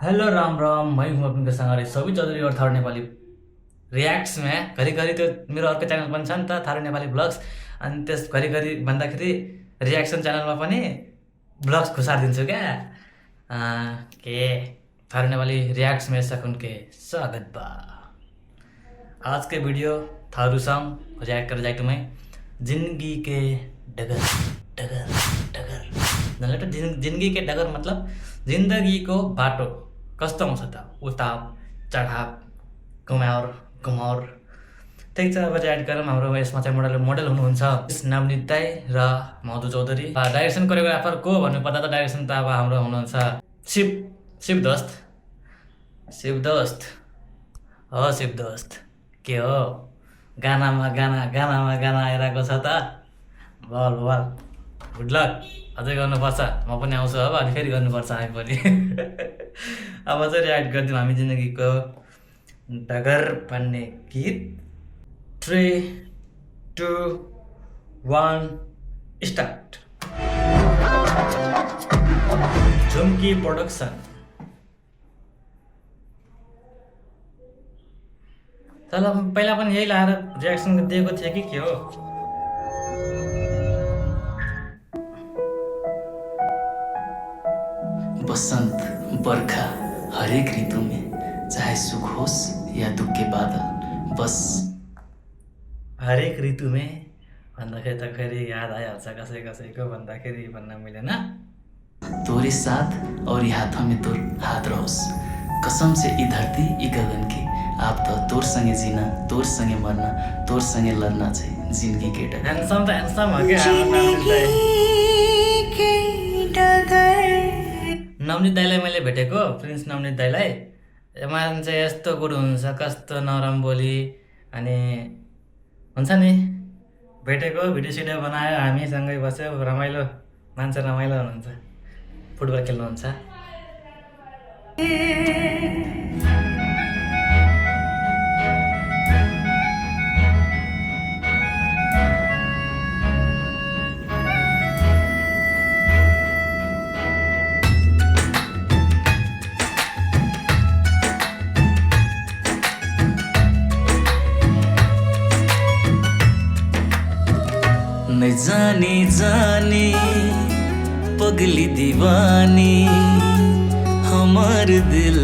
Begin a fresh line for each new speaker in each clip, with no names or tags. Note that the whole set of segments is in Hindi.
हेलो राम राम, मैं हूँ आपके सँगै सबै चौधरी और थारू नेपाली रियाक्ट्स में घरिघरि त्यो मेरो अर्को च्यानल पनि छ नि त थारू नेपाली ब्लग्स। अनि त्यस घरिघरि भन्दाखेरि रियाक्सन च्यानलमा पनि ब्लग्स खुसारिदिन्छु क्या। के थारू नेपाली रियाक्ट्स में सकुन के स्वागत बा। आज के वीडियो थारू सॉन्ग रिएक्ट कर जाए मैं जिंदगी के डगर डगर डगर मतलब जिंदगी के डगर मतलब जिंदगी को बाटो कस्तो हुन्छ त उताप चढाव घुमाउर घुमाउर। ठिक छ, अब एड गरौँ। हाम्रो यसमा चाहिँ मोडल हुनुहुन्छ नवनीत दाई र मधु चौधरी। डाइरेक्सन कोरियोग्राफर को भन्नु पर्दा त डाइरेक्सन त अब हाम्रो हुनुहुन्छ शिवदोस्त हो। शिवदोस्त के हो, गानामा गाना आइरहेको छ त। बल गुड लक, अझै गर्नुपर्छ। म पनि आउँछु अब, अनि फेरि गर्नुपर्छ हामी पनि। अब चाहिँ रियाक्ट गरिदिउँ हामी जिन्दगीको डगर भन्ने गीत। 3, 2, 1 स्टार्ट। झुम्की प्रोडक्सन। चल पहिला पनि यही लाएर रियाक्सन दिएको थिएँ कि के हो।
बसंत बरखा हरेक ऋतु में, चाहे सुख होस या दुख के बादल, बस
हरेक ऋतु में भन्दाखेरि त फेरि याद आइहाल्छ कसैको भन्दाखेरि भन्न मिलेन।
तोरे साथ और ये हाथों में तोर हाथ रहोस, कसम से ई धरती ई गगन की, आप तो तोर संगे जीना, तोर संगे मरना, तोर संगे लड़ना चाहिए जिंदगी के डगर।
ह्यान्डसम त ह्यान्डसम हो क्या नवनीत दाईलाई मैले भेटेको, प्रिन्स नवनीत दाईलाई। मान्छे यस्तो गुड हुन्छ, कस्तो नरम बोली। अनि हुन्छ नि, भेटेको भिडियो सिडियो बनायो, हामीसँगै बस्यो, रमाइलो मान्छे, रमाइलो हुनुहुन्छ, फुटबल खेल्नुहुन्छ।
न जाने जाने पगली दीवानी हमार दिल।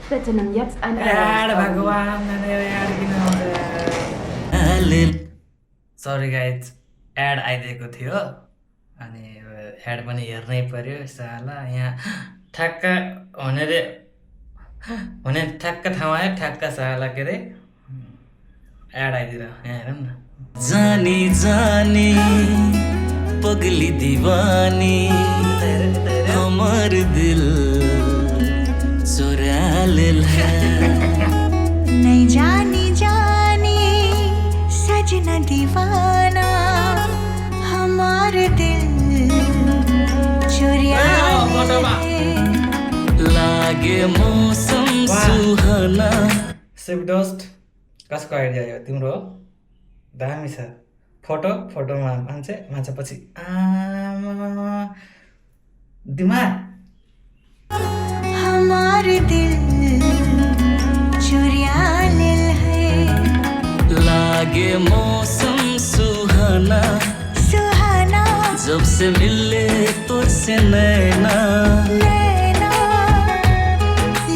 Bitte nimm jetzt ein
यार भगवान, यार किन सरी गाइज, एड आइदिएको थियो अनि एड पनि हेर्नै पर्यो। साला यहाँ ठ्याक्क हुने ठ्याक्क ठाउँ आयो, ठ्याक्क साला के अरे एड आइदिएर यहाँ हेरौँ न।
जाने जाने पगली दीवानी हमार दिल चुरा लेल है।
नहीं जानी जानी सजना दीवाना हमार दिल चुरा
लागे मौसम सुहाना।
शिवदोस्त कसको आइडिया यो तिम्रो? दामी छ। फोटोमा मान्छे पछि आमा दिमाग।
हमार दिल चुरा लेल है।
लागे मौसम सुहाना
सुहाना
जब से मिले तो से नैना।
नैना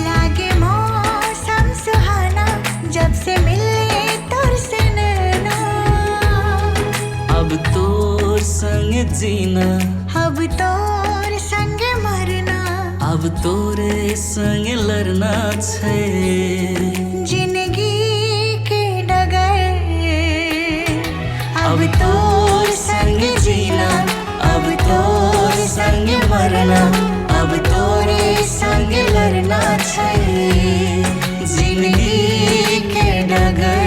लागे मौसम सुहाना जब से मिले तोर से नैना।
अब तोर संग जीना,
अब तोर संग मरना,
अब तोरे संग लड़ना छे
जिंदगी के डगर।
अब तोर संग जीना, अब तोर संग मरना, अब तोरे संग लड़ना छे जिंदगी के डगर।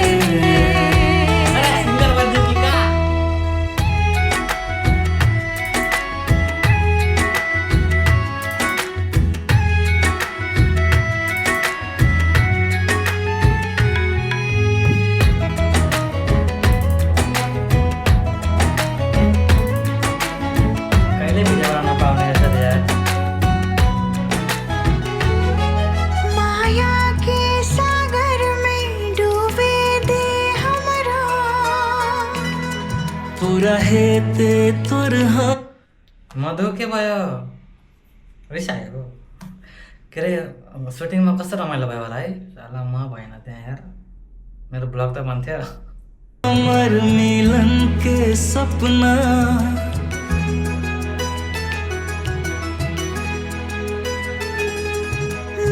पुरा हेते तोर
मधु के भयो रिसायो के अरे सुटिङमा कस्तो रमाइलो भयो होला है साला म भएन त्यहाँ यार मेरो ब्लग त बन्थ्यो
अमर मिलन के सपना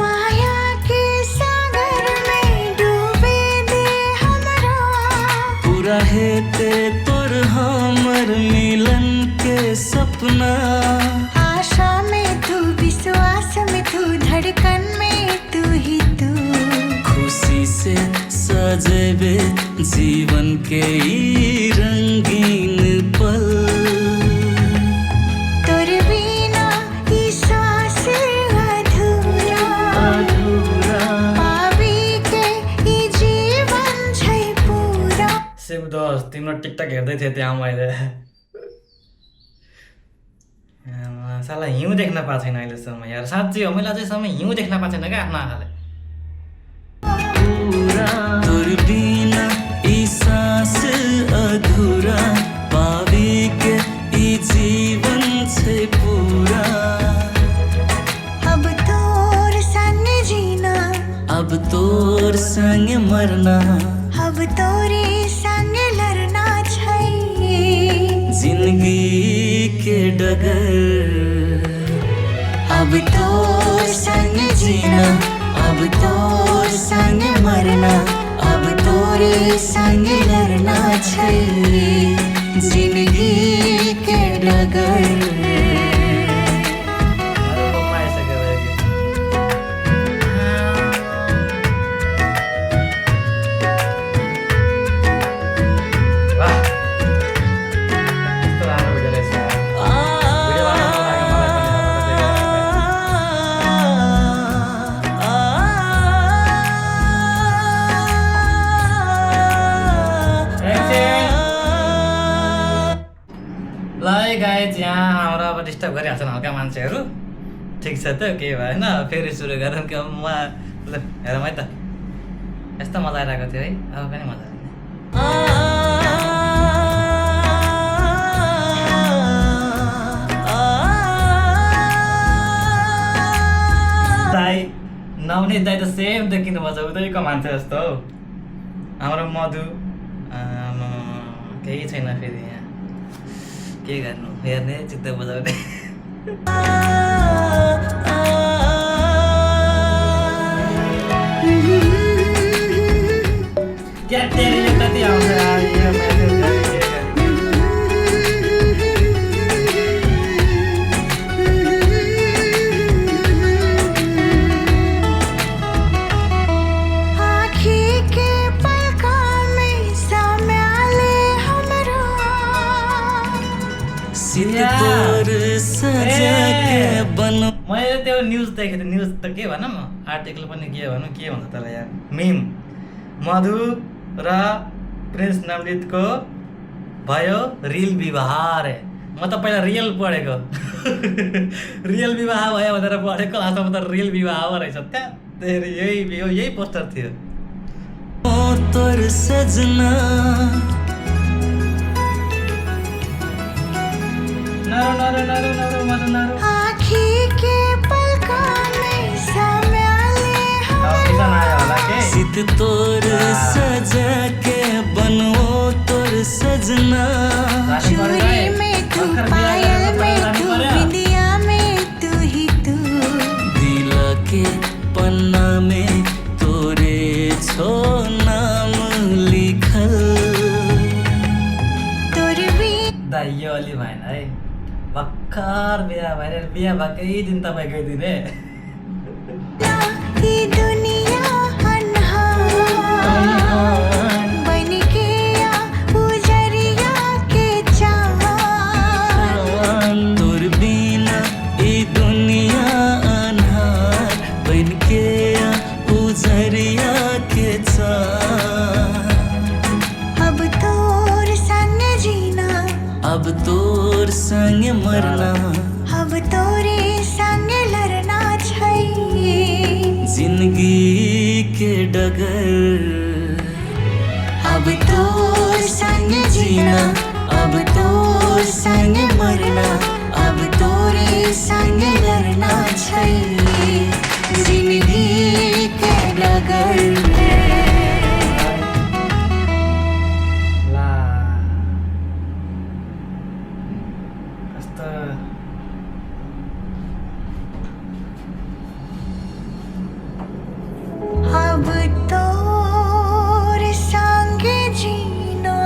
माया के सागर में डूबे दे हमरा
पूरा हेते तोर हमर मिलन के सपना
आशा में तू विश्वास में तू धड़कन में तू ही तू
खुशी से सजेबे जीवन के ई रंगीन पल
तोर बिना ई सांस अधूरा पावी के ई जीवन छै पूरा
शिव दोस्त तिम्रो टिकटक हेर्दै थिएँ त्यहाँ मैले साला हिउँ देख्न पाएको छैन अहिलेसम्म यार साँच्ची हो मैले अझैसम्म हिउँ देख्न पाएको छैन क्या आफ्नो आँखाले
तोर बिना ई सांस अधूरा पावी के ई जीवन छै पूरा
अब तोर संग जीना
अब तोर संग मरना
अब तोरे संग लड़ना छै
जिंदगी के डगर
अब तोर संग जीना अब तोर संग मरना अब तोरे संग लड़ना छै जिंदगी के डगर
पाइसक्यो वाह कस्तो राम्रो भिडियो रहेछ भिडियो बनाउनु लाग्यो ल है गाइज यहाँ हाम्रो अब डिस्टर्ब गरिहाल्छन् हल्का मान्छेहरू ठिक छ त केही भएन फेरि सुरु गरौँ कि अब म ल हेरौँ है त यस्तो मजा आइरहेको थियो है अब पनि मजा आउने दाई नहुने दाई त सेम देखिनु पर्छ उतैको मान्छे जस्तो हौ हाम्रो मधु केही छैन फेरि यहाँ के गर्नु हेर्ने चित्त बुझाउने क्या तेरे कति आउँछ यो म्यासेज गरी के गरी
आँखी के पलकों में सम्याले हमरा
सित तोर सजा के बनो
मैले त्यो न्युज देखेको थिएँ न्युज त के भनौँ आर्टिकल पनि के भनौँ के भन्छ त्यसलाई यार मिम मधु र प्रिन्स नवनीतको भयो रियल विवाह रे म त पहिला रियल पढेको रियल विवाह भयो भनेर पढेको लास्टमा त रियल विवाह रहेछ त्यहाँ यही पोस्टर थियो
तोर सजना
नरो नरो नरो नरो मधु नरो
आँखी के पलकों में सम्याले
किसान आयो होला के
सित तोर सजा के बनो तोर सजना
चूड़ी में तू पायल में तू बिंदिया में तू ही तू
दिल के पन्ना में तोरे छो नाम लिखल
तोर भी
दा यो अलि भएन है भर्खर बिहा भएर बिहा भएकै दिन तपाईँ गइदिने
ये दुनिया अनहार बन के आ उजरिया के चाँद
तोर बिना ई दुनिया अन्हार बन के उजरिया के चाँद
अब तोर संग जीना
अब तोर संग मरना
अब तोरे संग लड़ना छै
जिंदगी के डगर
अब तोर संग जीना अब तोर तोर संग मरना अब तोरे संग लड़ना छै जिंदगी के डगर
ला कस्तो
अब तोर संग जीना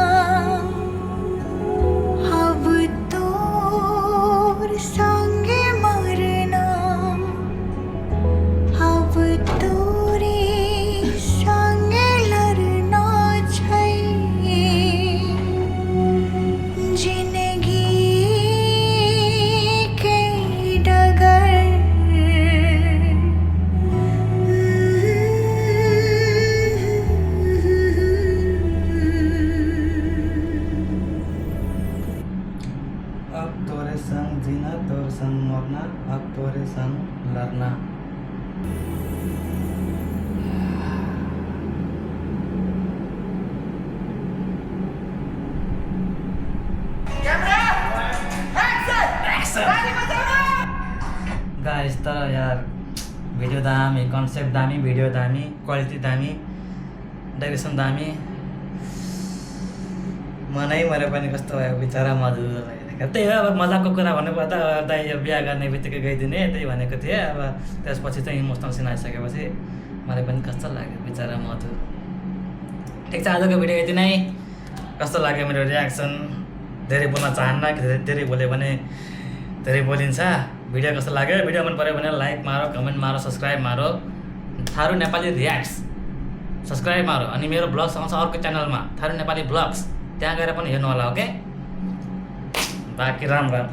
अब तोर संग मरना अब तोरे संग लड़ना छै जिंदगी के डगर
अब तोरे संग जीना तोरे संग मरना अब तोरे संग लड़ना गाइस तर यार भिडियो दामी कन्सेप्ट दामी भिडियो दामी क्वालिटी दामी डाइरेक्सन दामी मनै मरे पनि कस्तो भयो बिचरा मधुर लागेको त्यही हो अब मजाकको कुरा भन्नुपर्दा दाइ यो बिहा गर्ने बित्तिकै गइदिने त्यही भनेको थिएँ अब त्यसपछि चाहिँ इमोसनल सिन आइसकेपछि मलाई पनि कस्तो लाग्यो बिचरा मधुर ठिक छ आजको भिडियो यति नै कस्तो लाग्यो मेरो रियाक्सन धेरै बोल्न चाहन्न धेरै बोल्यो भने धेरै बोलिन्छ भिडियो कस्तो लाग्यो भिडियो मन पऱ्यो भने लाइक मारो कमेन्ट मारो सब्सक्राइब मारो थारू नेपाली रियाक्ट्स सब्सक्राइब मारो अनि मेरो ब्लग्स आउँछ अर्को च्यानलमा थारू नेपाली ब्लग्स त्यहाँ गएर पनि हेर्नु होला ओके बाँकी राम राम